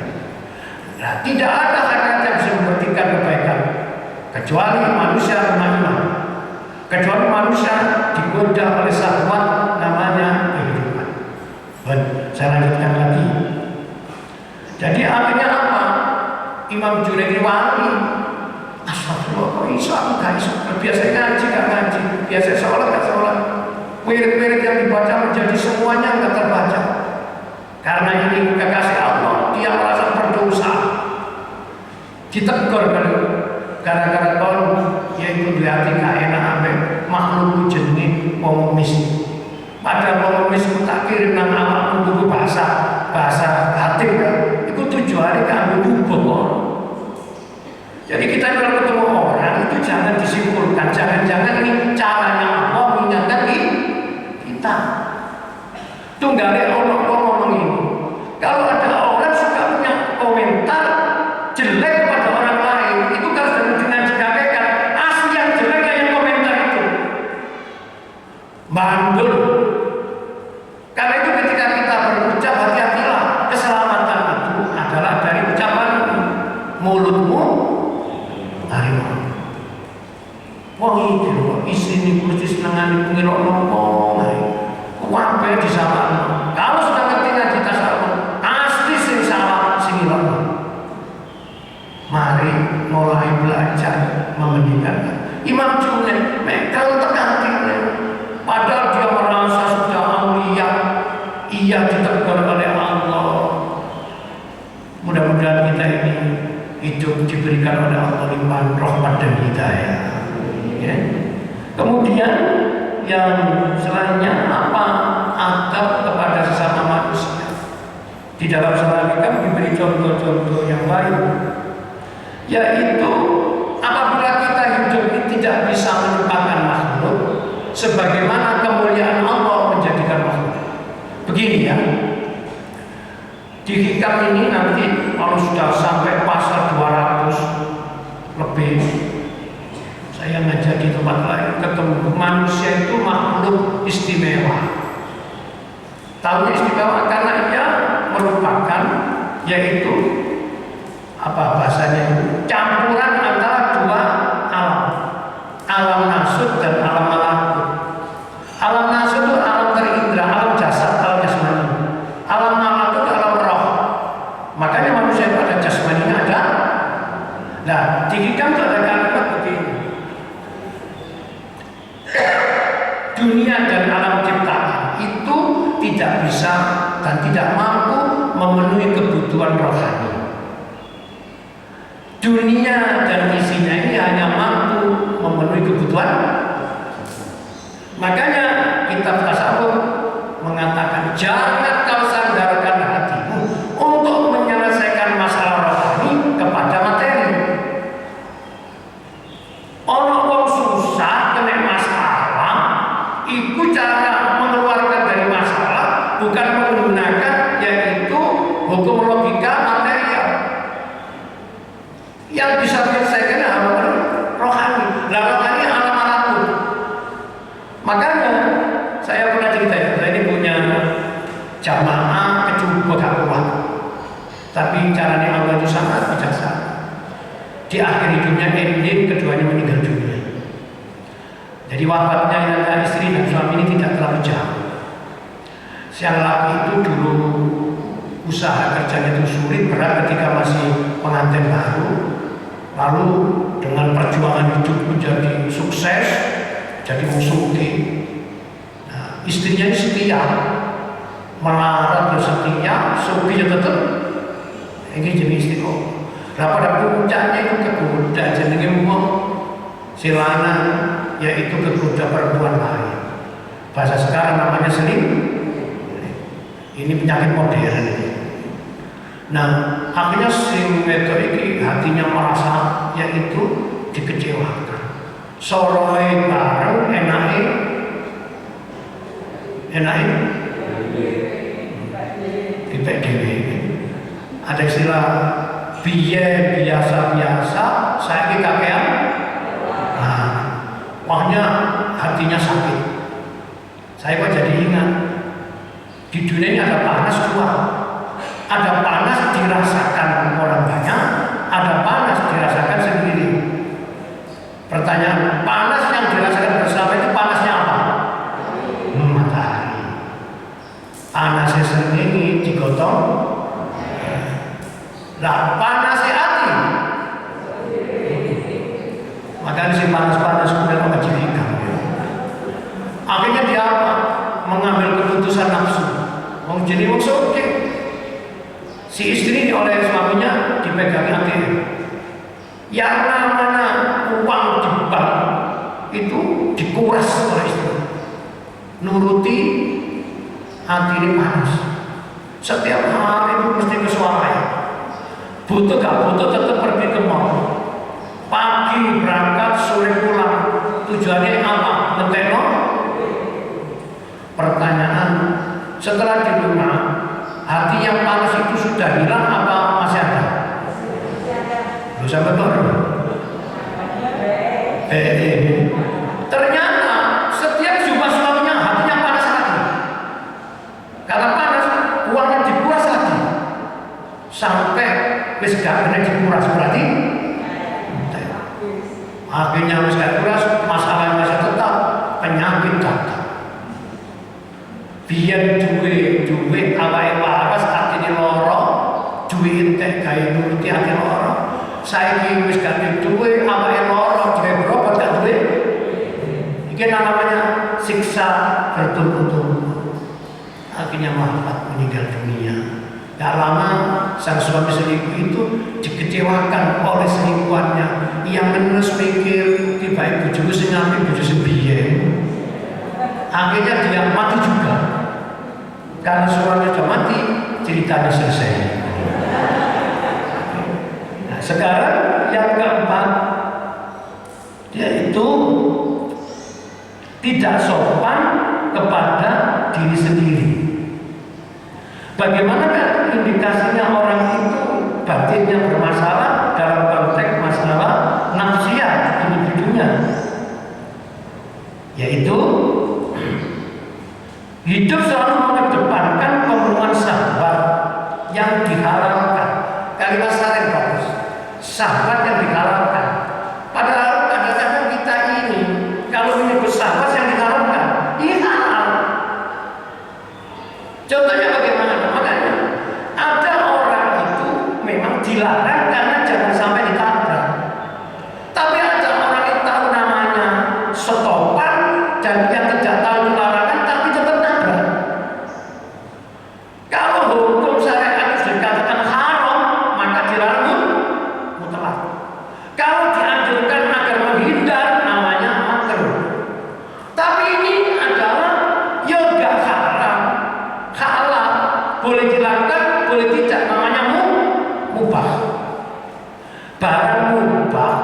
Nah, tidak ada hakikat yang bisa memberhentikan kebaikan kecuali manusia lemah, kecuali manusia digoda oleh syahwat namanya kehidupan. Saya lanjutkan lagi. Jadi akhirnya apa? Imam Junaidi wali. Astagfirullah, kok iso aku gak iso? Biasa ngaji gak ngaji, biasa sholat gak sholat. Wirid-wirid yang dibaca menjadi semuanya nggak terbaca. Karena ini kekasih Allah, dia merasa berdosa. Ditegur kan gara-gara kon, yaitu di hati gak enak sampai makhluk jenis pengemis. Padahal pengemis tak kirim nang awakmu dulu bahasa hati kan. Itu tujuannya kami hubung. Jadi kita kalau ketemu orang itu jangan disimpulkan, jangan-jangan ini caranya Allah mengingatkan kita. Tunggalnya orang ngomong ini. Kalau ada orang suka punya komentar jelek kepada orang lain, itu kalau sudah dengan dikatakan asli yang jelek yang komentar itu bandul. Karena itu ketika kita berucap hati-hatilah, keselamatan itu adalah dari ucapan mulutmu. Harimau. Wah itu loh, isi ini mesti senangan ngirok ngomong. Wabah di sama. Kalau sudah ngerti ngaji tasawuf, asli sing salah sing ngirok. Mari mulai belajar memendirikan. Imam Junaid, kalau tekan padahal dia merasa sudah aulia, ia ditegur oleh Allah. Mudah-mudahan kita ini hidup diberikan oleh Allah limpahan rahmat dan hidayah. Ya. Kemudian yang selainnya apa? Adab kepada sesama manusia. Di dalam surah Al-Kahfi diberi contoh-contoh yang lain, yaitu apabila kita hidup ini tidak bisa melupakan makhluk, sebagaimana kemuliaan Allah menjadikan makhluk. Begini ya. Di hikam ini nanti kalau sudah sampai pasal 200 lebih, saya ngajar di tempat lain, ketemu manusia itu makhluk istimewa. Tahu istimewa karena ia merupakan, yaitu apa bahasanya, campuran antara dua alam, alam nasut dan alam malakut. Alam nasut itu alam terindra, alam jasad, alam jasmani. Alam malakut itu alam roh. Makanya manusia itu ada jasmaninya, ada. Nah, di hikam itu ada kalimat begini: dunia dan alam ciptaan itu tidak bisa dan tidak mampu memenuhi kebutuhan rohani. Dunia dan isinya ini hanya mampu memenuhi kebutuhan. Makanya kitab tasawuf mengatakan jangan kau sandarkan hatimu untuk menyelesaikan masalah rohani kepada materi. Orang wong susah kena masalah, itu cara mengeluarkan dari masalah bukan menggunakan yaitu hukum logika material. Yang bisa menyelesaikan hal rohani. Lah rohani alam malakut. Makanya saya pernah cerita, saya ini punya jamaah kecukup gak kuat. Tapi caranya Allah itu sangat bijaksana. Di akhir hidupnya ending keduanya meninggal dunia. Jadi wafatnya antara istri dan suami ini tidak terlalu jauh. Yang laki itu dulu usaha kerjanya itu sulit, berat ketika masih pengantin baru. Lalu dengan perjuangan hidup menjadi sukses, jadi musuhi. Nah, istrinya ini setia, melarat setia, sukinya tetap. Ini jenis istiqomah. Nah pada puncaknya itu kegoda, jenenge wong silana, yaitu kegoda perempuan lain. Bahasa sekarang namanya selingkuh. Ini penyakit modern ini. Nah, akhirnya si wedok ini hatinya merasa yaitu dikecewakan. Soroe bareng enake kita dewe. Ada istilah biye biasa-biasa, saya kakean. Nah, wahnya hatinya sakit. Saya kok jadi ingat di dunia ini ada panas dua. Ada panas dirasakan orang banyak, ada panas dirasakan sendiri. Pertanyaan, panas yang dirasakan bersama itu panasnya apa? Matahari. Panasnya sendiri digotong. Lah panasnya hati. Makanya si panas-panas kemudian menjadikan. Akhirnya dia apa? Mengambil keputusan nafsu. Mau jadi oke. Si istri oleh suaminya dipegang hati. Yang namanya uang di bank itu dikuras oleh istri. Nuruti hati ini panas. Setiap hari itu mesti ke suami. Butuh gak butuh tetap pergi ke mall. Pagi berangkat, sore pulang. Tujuannya apa? Ngeteno. Pertanyaan, setelah di rumah, hati yang panas itu sudah hilang apa masih ada? Lu sampai betul. Ternyata setiap jumpa suaminya hatinya panas lagi. Karena panas, uangnya dikuras lagi. Sampai wis gak kena dikuras berarti. Akhirnya wis gak dikuras, masalah masih tetap, penyakit datang. Biar duwe awake waras atine loro, duwe entek gawe nuruti ati loro. Saiki wis gak duwe awake loro, duwe berobat gak duwe. Iki namanya siksa berturut-turut. Akhirnya wafat meninggal dunia. Gak lama sang suami selingkuh itu dikecewakan oleh selingkuhannya. Ia menerus mikir tiba bojoku sing apik bojo sing biyen. Akhirnya dia mati juga. Karena suaminya sudah mati, ceritanya selesai. Nah, sekarang yang keempat, yaitu tidak sopan kepada diri sendiri. Bagaimana indikasinya orang itu batinnya bermasalah dalam konteks masalah nafsiyah individunya, yaitu hidup selalu mengedepankan pemenuhan syahwat yang dihalalkan. Kalimat syarat bagus, syahwat yang dihalalkan. Padahal kadang-kadang kita ini kalau menyebut syahwat yang dihalalkan, ini halal. Contohnya bagaimana? Makanya ada orang itu memang dilarang karena jangan sampai ditabrak. Tapi ada orang yang tahu namanya stopan dan yang tidak tahu larangan tapi tetap nabrak. Kalau hukum syariat itu dikatakan haram, maka dilarang mutlak. Kalau dianjurkan agar menghindar, namanya makruh. Tapi ini adalah yoga haram, halal, boleh dilakukan, boleh tidak, namanya mubah. Barang mubah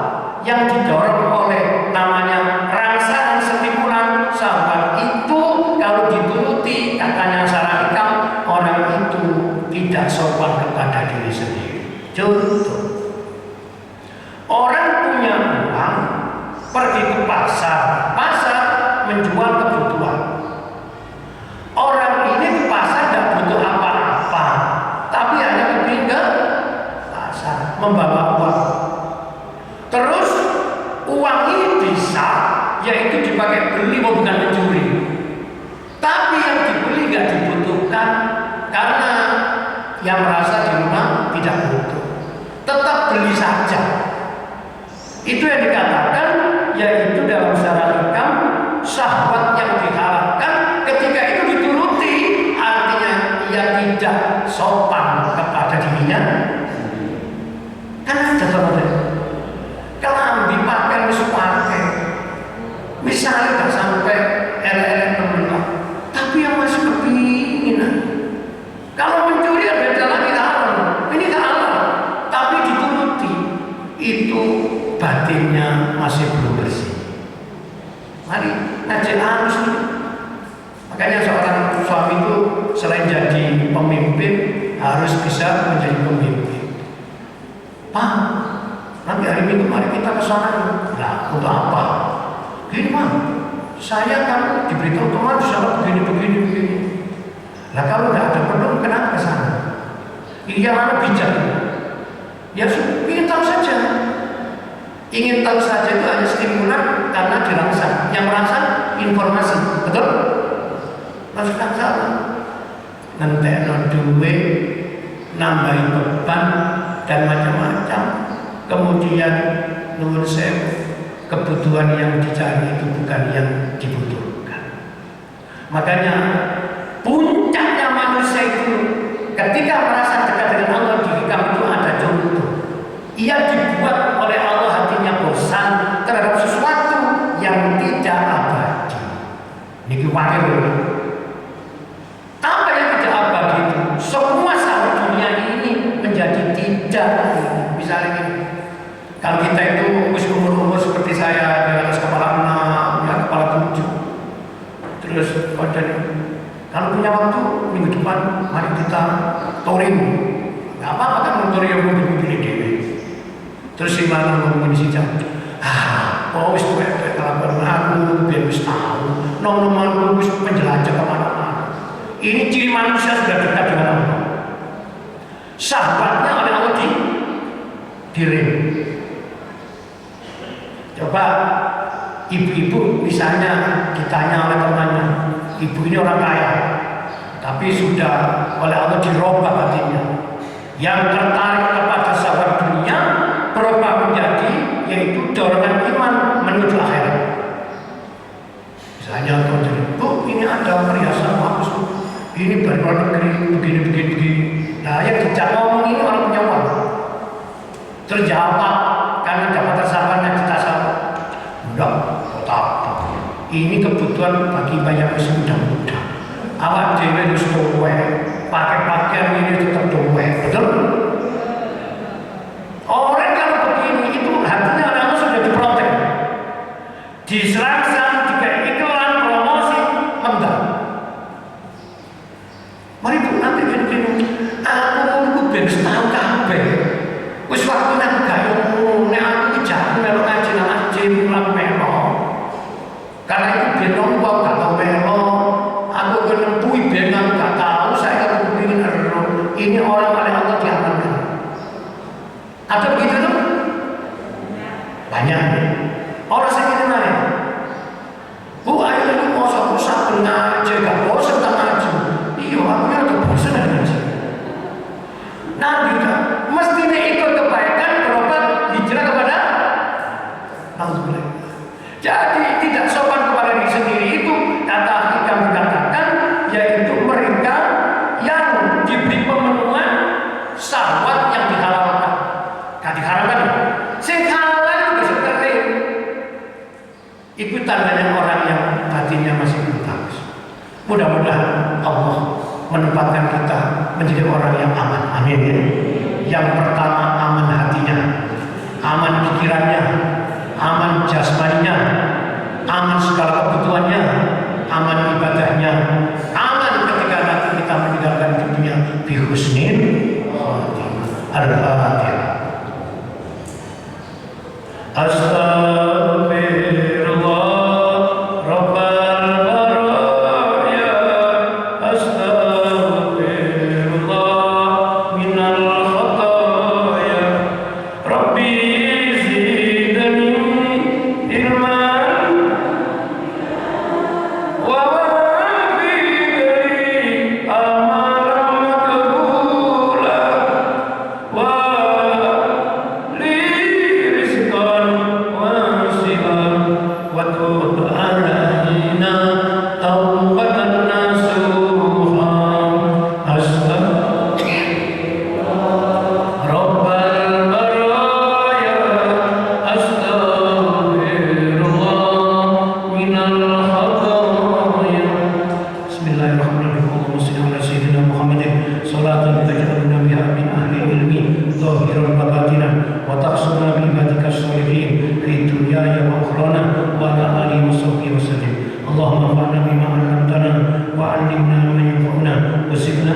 yang didorong oleh namanya rangsangan stimulan syahwat itu kalau dituruti katanya secara hikam, orang itu tidak sopan kepada diri sendiri. Contoh, orang punya uang pergi ke pasar menjual kebutuhan. Orang ini ke pasar tidak butuh apa-apa, tapi hanya pergi ke pasar membawa uang. Terus uang ini bisa yaitu dipakai beli, bukan mencuri. Tapi yang dibeli nggak dibutuhkan karena yang merasa di rumah tidak butuh, tetap beli saja. Itu yang dikatakan, yaitu dalam secara hikam syahwat yang dihalalkan. Ketika itu dituruti, artinya ia tidak sopan kepada dirinya. Kan ada teman-teman, kalau ambil pakai harus pakai. Misalnya nggak sampai elek-elek temen, tapi yang masih kepinginan. Kalau mencuri beda lagi haram, ini halal, tapi dituruti, itu batinnya masih belum bersih. Mari ngajak harus ini. Makanya seorang suami itu selain jadi pemimpin harus bisa menjadi pemimpin. Pak, nanti hari Minggu mari kita ke sana. Nah, untuk apa? Gini Pak, saya kan diberitahu teman saya begini. Nah kalau nggak ada perlu, kenapa ke sana? Iya mana bijak? Ya ingin tahu saja. Ingin tahu saja itu hanya stimulan karena dirangsang. Yang merangsang informasi, betul? Maksudnya salah. Ngentekno duit, nambahin beban dan macam-macam. Kemudian nuwun sewu, kebutuhan yang dicari itu bukan yang dibutuhkan. Makanya puncaknya manusia itu ketika merasa dekat dengan Allah di hikam itu ada contoh. Ia dibuat oleh Allah hatinya bosan terhadap sesuatu yang tidak abadi. Niki wakil. Apa yang tidak abadi itu? Semua sahut dunia ini menjadi tidak. Misalnya ini, kalau kita itu umur seperti saya, di atas kepala 6, ya kepala 7, terus kalau punya waktu minggu depan mari kita touring. Gak apa-apa kan touring yang mobil-mobil dewe. Terus si mana ngomongin si jam. Wis tuwek kelakuan aku biar wis tahu. Nomor wis penjelajah kemana-mana. Ini ciri manusia sudah dekat dengan Allah. Syahwatnya oleh Allah direm. Coba ibu-ibu misalnya ditanya oleh temannya, ibu ini orang kaya, tapi sudah oleh Allah dirubah hatinya. Yang tertarik kepada syahwat dunia berubah menjadi yaitu dorongan iman menuju akhirat. Misalnya Bu, ini ada perhiasan bagus, ini dari luar negeri, begini. Nah yang dijak ngomong ini orang punya uang. Terjawab karena dapat tersabarnya cita sama. Enggak, tetap. Ini kebutuhan bagi banyak usia muda-muda. Awak dewe wis tuwe, pakai pakaian ini tetap tuwe, betul? Orang kalau begini itu hatinya orang sudah diprotek, diserangsang, juga iklan, promosi, mental. Mari Bu, nanti gini, aku seneng kabeh. Wis waktune gawe ngono, nek aku iki jan melu ngaji nang masjid lan melo. Karena itu ben wong gak tau melo, aku kenempuhi ben gak tahu, saya kepengin ero. Ini orang oleh Allah diamankan. Ada begitu tuh? Banyak. Orang sakit mana? Bu, ayo lu mosok rusak ngaji, gak bosan tak ngaji. Iya, aku yang tuh bosan ngaji. Nah, juga mestinya ikut kebaikan berobat hijrah kepada Allah. Jadi tidak sopan kepada diri sendiri itu kata hikam dikatakan, yaitu mereka yang diberi pemenuhan syahwat yang dihalalkan. Gak diharamkan. Sing halal itu seperti itu tandanya orang yang hatinya masih belum bagus. Mudah-mudahan Allah menempatkan kita menjadi orang yang aman. Amin. Yang pertama, aman hatinya, aman pikirannya, aman jasmaninya, aman segala kebutuhannya, aman ibadahnya, aman ketika nanti kita meninggalkan dunia bi husnil khatimah. Al-Fatihah. اللهم انفعنا بما علمتنا وعلمنا ما ينفعنا وزدنا